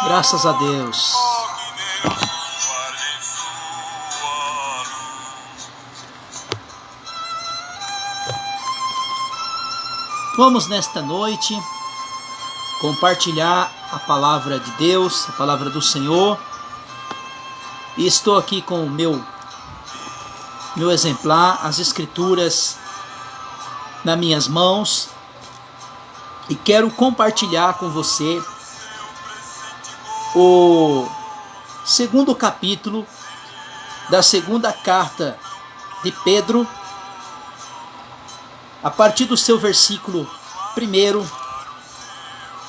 Graças a Deus. Vamos nesta noite compartilhar a palavra de Deus, a palavra do Senhor. E estou aqui com o meu exemplar, as Escrituras nas minhas mãos. E quero compartilhar com você o segundo capítulo da segunda carta de Pedro, a partir do seu versículo 1.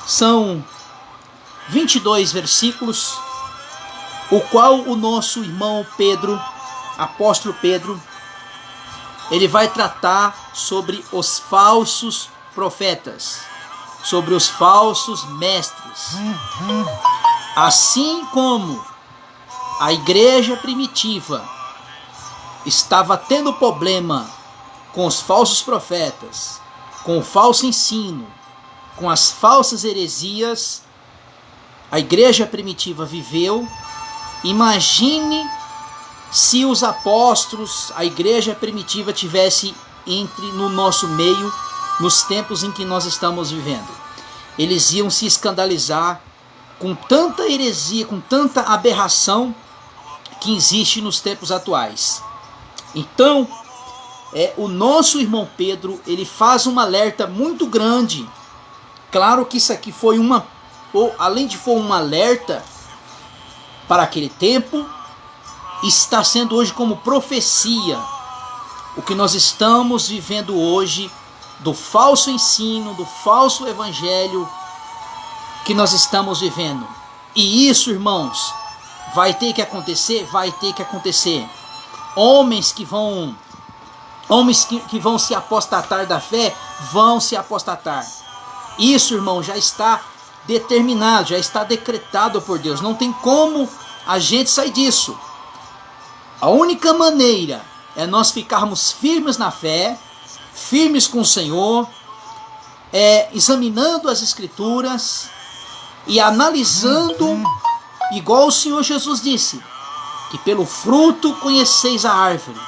São 22 versículos, o qual o nosso irmão Pedro, apóstolo Pedro, ele vai tratar sobre os falsos profetas, sobre os falsos mestres. Assim como a igreja primitiva estava tendo problema com os falsos profetas, com o falso ensino, com as falsas heresias, a igreja primitiva viveu. Imagine se os apóstolos, a igreja primitiva tivesse no nosso meio, nos tempos em que nós estamos vivendo. Eles iam se escandalizar com tanta heresia, com tanta aberração que existe nos tempos atuais. Então, o nosso irmão Pedro, ele faz um alerta muito grande. Claro que isso aqui foi além de for um alerta para aquele tempo, está sendo hoje como profecia o que nós estamos vivendo hoje, do falso ensino, do falso evangelho que nós estamos vivendo. E isso, irmãos, vai ter que acontecer? Vai ter que acontecer. Homens que vão se apostatar da fé, vão se apostatar. Isso, irmão, já está determinado, já está decretado por Deus. Não tem como a gente sair disso. A única maneira é nós ficarmos firmes na fé, firmes com o Senhor, examinando as Escrituras e analisando, igual o Senhor Jesus disse, que pelo fruto conheceis a árvore.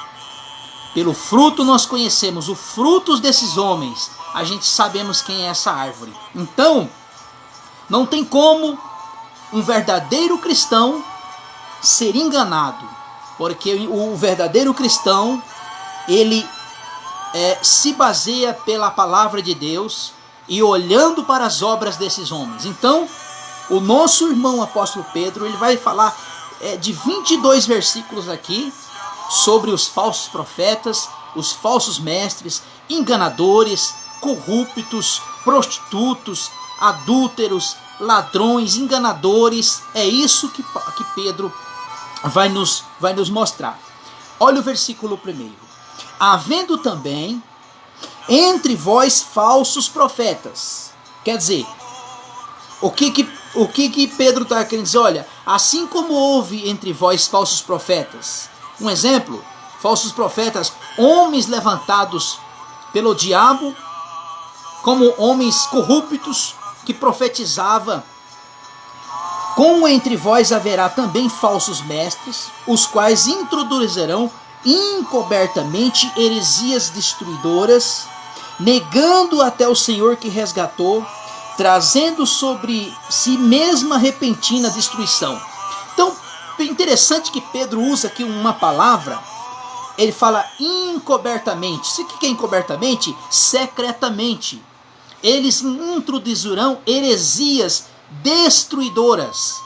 Pelo fruto nós conhecemos os frutos desses homens, a gente sabemos quem é essa árvore. Então, não tem como um verdadeiro cristão ser enganado, porque o verdadeiro cristão, ele se baseia pela palavra de Deus e olhando para as obras desses homens. Então, o nosso irmão apóstolo Pedro, ele vai falar de 22 versículos aqui sobre os falsos profetas, os falsos mestres, enganadores, corruptos, prostitutos, adúlteros, ladrões, enganadores. É isso que Pedro vai nos mostrar. Olha o versículo 1. Havendo também entre vós falsos profetas. Quer dizer, o que Pedro está querendo dizer? Olha, assim como houve entre vós falsos profetas. Um exemplo, falsos profetas, homens levantados pelo diabo, como homens corruptos que profetizavam. Como entre vós haverá também falsos mestres, os quais introduzirão encobertamente heresias destruidoras, negando até o Senhor que resgatou, trazendo sobre si mesma repentina destruição. Então, é interessante que Pedro usa aqui uma palavra, ele fala encobertamente. O que é encobertamente? Secretamente. Eles introduzirão heresias destruidoras.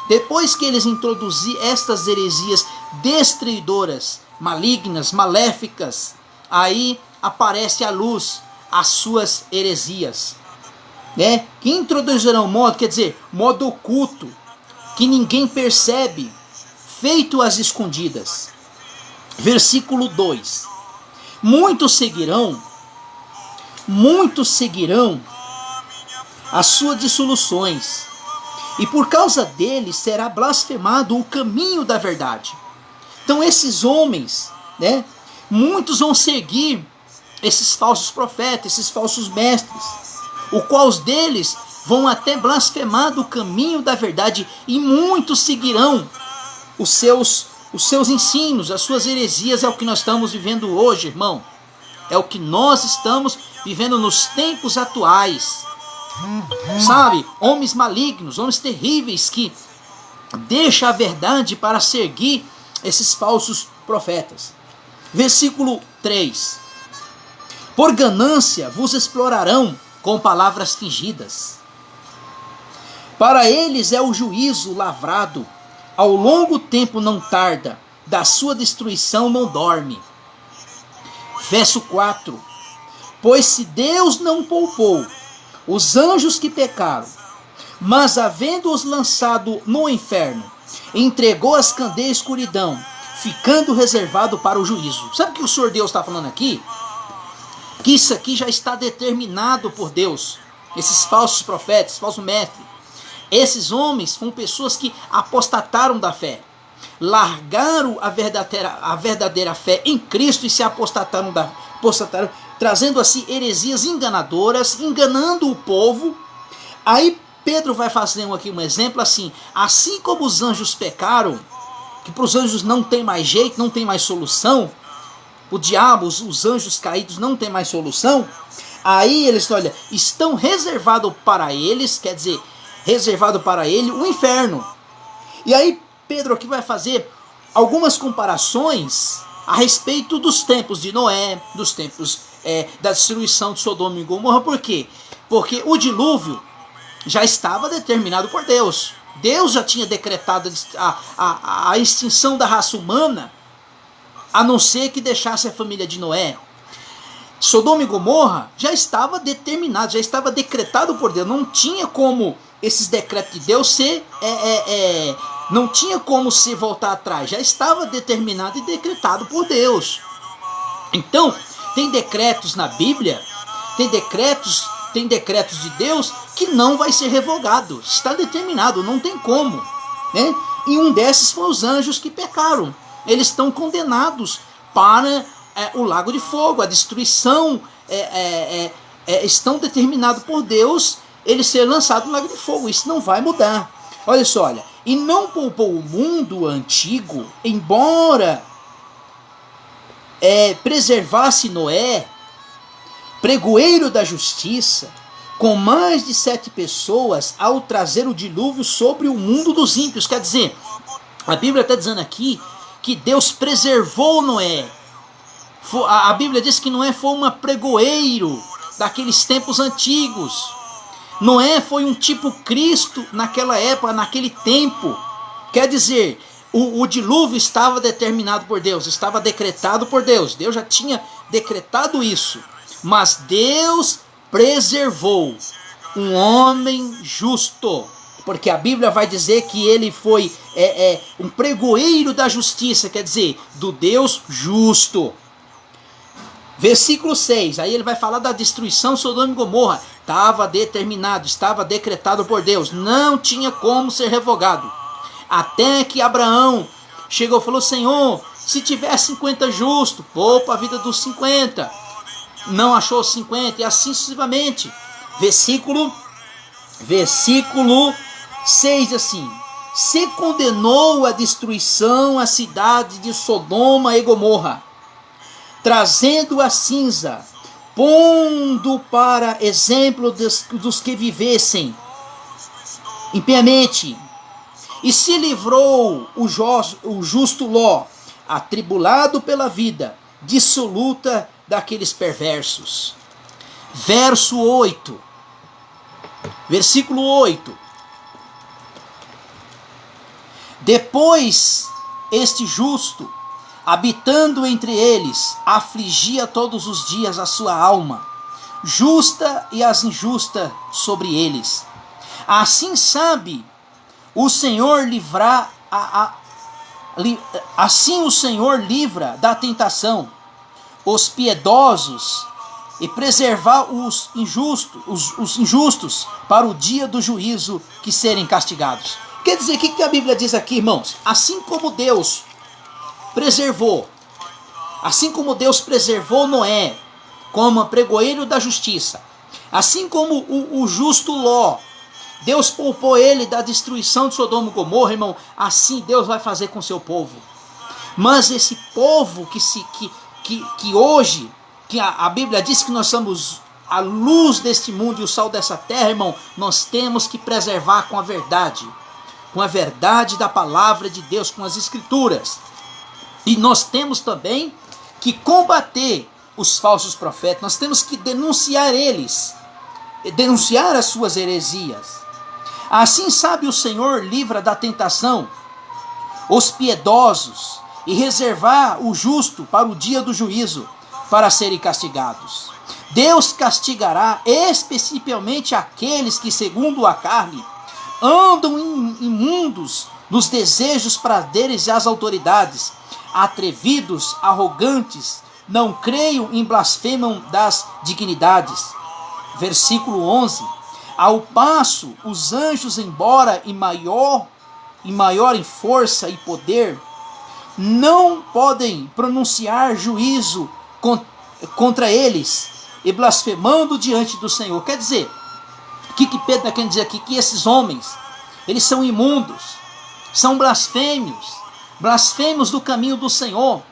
Depois que eles introduzirem estas heresias destruidoras, malignas, maléficas, aí aparece à luz as suas heresias, que introduzirão modo, quer dizer, modo oculto, que ninguém percebe, feito às escondidas. Versículo 2. Muitos seguirão as suas dissoluções, e por causa deles será blasfemado o caminho da verdade. Então esses homens, muitos vão seguir esses falsos profetas, esses falsos mestres, o qual deles vão até blasfemar do caminho da verdade, e muitos seguirão os seus ensinos, as suas heresias. É o que nós estamos vivendo hoje, irmão. É o que nós estamos vivendo nos tempos atuais. Sabe, homens malignos, homens terríveis que deixam a verdade para seguir esses falsos profetas. Versículo 3. Por ganância vos explorarão com palavras fingidas. Para eles é o juízo lavrado, ao longo tempo não tarda, da sua destruição não dorme. Verso 4. Pois se Deus não poupou os anjos que pecaram, mas havendo-os lançado no inferno, entregou as candeias à escuridão, ficando reservado para o juízo. Sabe o que o Senhor Deus está falando aqui? Que isso aqui já está determinado por Deus. Esses falsos profetas, falsos mestres, esses homens foram pessoas que apostataram da fé, largaram a verdadeira fé em Cristo e se apostataram, trazendo assim heresias enganadoras, enganando o povo. Aí Pedro vai fazer aqui um exemplo assim: assim como os anjos pecaram, que para os anjos não tem mais jeito, não tem mais solução, o diabo, os anjos caídos não tem mais solução, aí eles, olha, estão reservados para eles, quer dizer, reservado para ele o inferno. E aí Pedro aqui vai fazer algumas comparações a respeito dos tempos de Noé, dos tempos da destruição de Sodoma e Gomorra. Por quê? Porque o dilúvio já estava determinado por Deus. Deus já tinha decretado a extinção da raça humana, a não ser que deixasse a família de Noé. Sodoma e Gomorra já estava determinado, já estava decretado por Deus. Não tinha como esses decretos de Deus não tinha como se voltar atrás. Já estava determinado e decretado por Deus. Então, tem decretos na Bíblia, tem decretos de Deus que não vai ser revogado. Está determinado, não tem como, né? E um desses foi os anjos que pecaram. Eles estão condenados para o lago de fogo, a destruição. Estão determinados por Deus eles serem lançados no lago de fogo. Isso não vai mudar. Olha só, olha. E não poupou o mundo antigo, embora preservasse Noé, pregoeiro da justiça, com mais de 7 pessoas, ao trazer o dilúvio sobre o mundo dos ímpios. Quer dizer, a Bíblia está dizendo aqui que Deus preservou Noé. A Bíblia diz que Noé foi um pregoeiro daqueles tempos antigos. Noé foi um tipo Cristo naquela época, naquele tempo. Quer dizer, o dilúvio estava determinado por Deus, estava decretado por Deus. Deus já tinha decretado isso. Mas Deus preservou um homem justo. Porque a Bíblia vai dizer que ele foi um pregoeiro da justiça, quer dizer, do Deus justo. Versículo 6, aí ele vai falar da destruição de Sodoma e Gomorra. Estava determinado, estava decretado por Deus, não tinha como ser revogado. Até que Abraão chegou e falou: Senhor, se tiver 50 justos, poupa a vida dos 50. Não achou 50 e assim sucessivamente. Versículo 6 assim: se condenou a destruição a cidade de Sodoma e Gomorra, trazendo a cinza, pondo para exemplo dos que vivessem impiamente, e se livrou o justo Ló, atribulado pela vida dissoluta daqueles perversos. Versículo 8. Depois este justo, habitando entre eles, afligia todos os dias a sua alma, justa e as injustas sobre eles. Assim sabe o Senhor livrar assim o Senhor livra da tentação os piedosos e preservar os injustos para o dia do juízo que serem castigados. Quer dizer, o que a Bíblia diz aqui, irmãos? Assim como Deus preservou Noé como pregoeiro da justiça, assim como o justo Ló Deus poupou ele da destruição de Sodoma e Gomorra, irmão. Assim Deus vai fazer com seu povo. Mas esse povo que hoje, que a Bíblia diz que nós somos a luz deste mundo e o sal dessa terra, irmão, nós temos que preservar com a verdade da palavra de Deus, com as escrituras. E nós temos também que combater os falsos profetas, nós temos que denunciar eles, denunciar as suas heresias. Assim, sabe, o Senhor livra da tentação os piedosos e reservar o justo para o dia do juízo, para serem castigados. Deus castigará especificamente aqueles que, segundo a carne, andam imundos nos desejos prazeres às autoridades, atrevidos, arrogantes, não creiam e blasfemam das dignidades. Versículo 11. Ao passo, os anjos, embora em maior em força e poder, não podem pronunciar juízo contra eles, e blasfemando diante do Senhor. Quer dizer, o que Pedro está querendo dizer aqui? Que esses homens, eles são imundos, são blasfêmios do caminho do Senhor.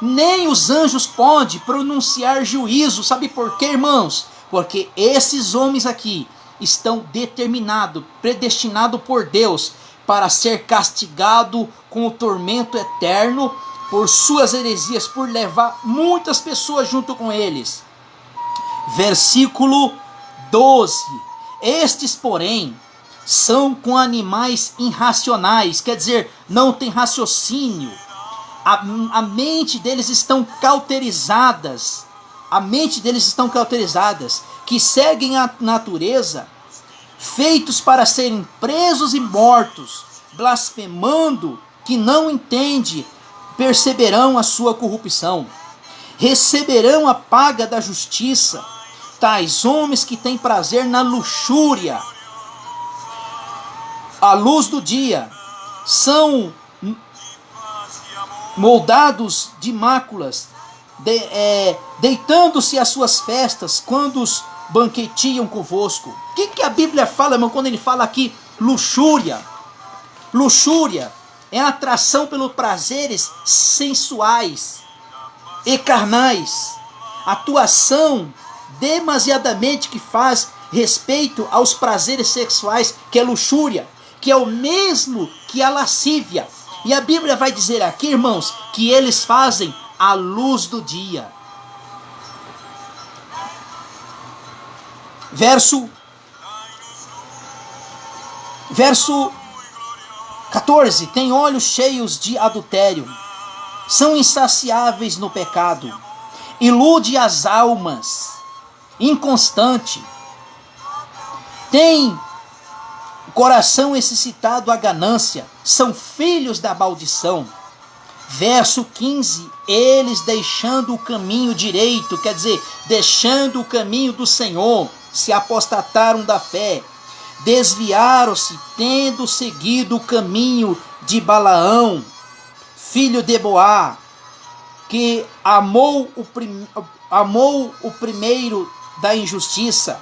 Nem os anjos podem pronunciar juízo. Sabe por quê, irmãos? Porque esses homens aqui estão determinados, predestinados por Deus para ser castigados com o tormento eterno por suas heresias, por levar muitas pessoas junto com eles. Versículo 12. Estes, porém, são com animais irracionais, quer dizer, não tem raciocínio. A mente deles estão cauterizadas. Que seguem a natureza, feitos para serem presos e mortos, blasfemando, que não entende, perceberão a sua corrupção, receberão a paga da justiça. Tais homens que têm prazer na luxúria, à luz do dia, são moldados de máculas, deitando-se às suas festas, quando os banqueteiam convosco. O que a Bíblia fala, irmão, quando ele fala aqui luxúria? Luxúria é a atração pelos prazeres sensuais e carnais, atuação demasiadamente que faz respeito aos prazeres sexuais, que é luxúria, que é o mesmo que a lascívia. E a Bíblia vai dizer aqui, irmãos, que eles fazem à luz do dia. Verso 14. Tem olhos cheios de adultério, são insaciáveis no pecado, ilude as almas, inconstante, tem coração excitado à ganância, são filhos da maldição. Verso 15, eles deixando o caminho direito, quer dizer, deixando o caminho do Senhor, se apostataram da fé, desviaram-se, tendo seguido o caminho de Balaão, filho de Boá, que amou o primeiro da injustiça,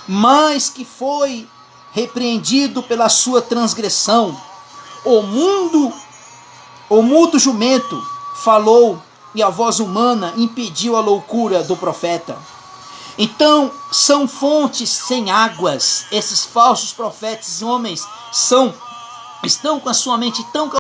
mas que foi repreendido pela sua transgressão. O mudo jumento falou, e a voz humana impediu a loucura do profeta. Então, são fontes sem águas. Esses falsos profetas, homens, estão com a sua mente tão